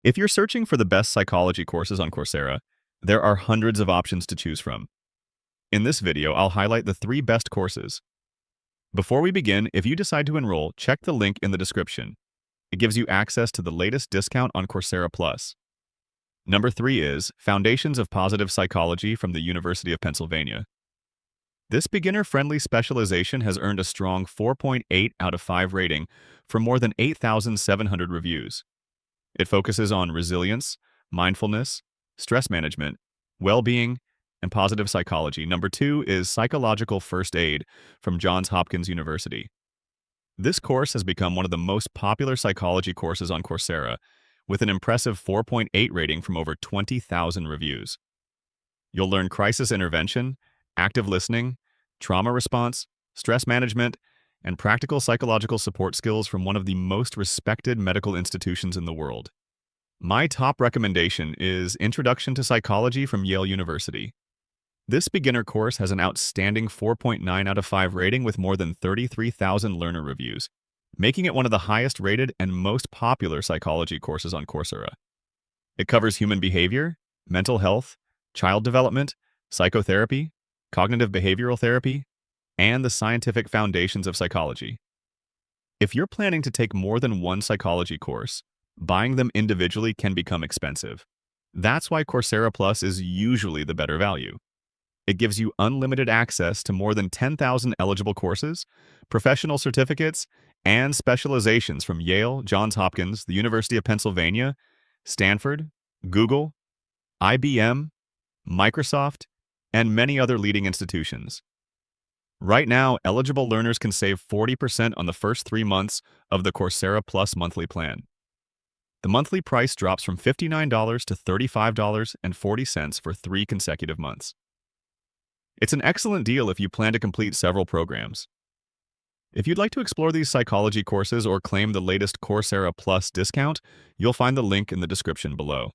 If you're searching for the best psychology courses on Coursera, there are hundreds of options to choose from. In this video, I'll highlight the 3 best courses. Before we begin, if you decide to enroll, check the link in the description. It gives you access to the latest discount on Coursera Plus. Number 3 is Foundations of Positive Psychology from the University of Pennsylvania. This beginner-friendly specialization has earned a strong 4.8 out of 5 rating from more than 8,700 reviews. It focuses on resilience, mindfulness, stress management, well-being, and positive psychology. Number 2 is Psychological First Aid from Hopkins University. This course has become one of the most popular psychology courses on Coursera, with an impressive 4.8 rating from over 20,000 reviews. You'll learn crisis intervention, active listening, trauma response, stress management, and practical psychological support skills from one of the most respected medical institutions in the world. My top recommendation is Introduction to Psychology from Yale University. This beginner course has an outstanding 4.9 out of 5 rating with more than 33,000 learner reviews, making it one of the highest rated and most popular psychology courses on Coursera. It covers human behavior, mental health, child development, psychotherapy, cognitive behavioral therapy, and the scientific foundations of psychology. If you're planning to take more than one psychology course, buying them individually can become expensive. That's why Coursera Plus is usually the better value. It gives you unlimited access to more than 10,000 eligible courses, professional certificates, and specializations from Yale, Johns Hopkins, the University of Pennsylvania, Stanford, Google, IBM, Microsoft, and many other leading institutions. Right now, eligible learners can save 40% on the first 3 months of the Coursera Plus monthly plan. The monthly price drops from $59 to $35.40 for 3 consecutive months. It's an excellent deal if you plan to complete several programs. If you'd like to explore these psychology courses or claim the latest Coursera Plus discount, you'll find the link in the description below.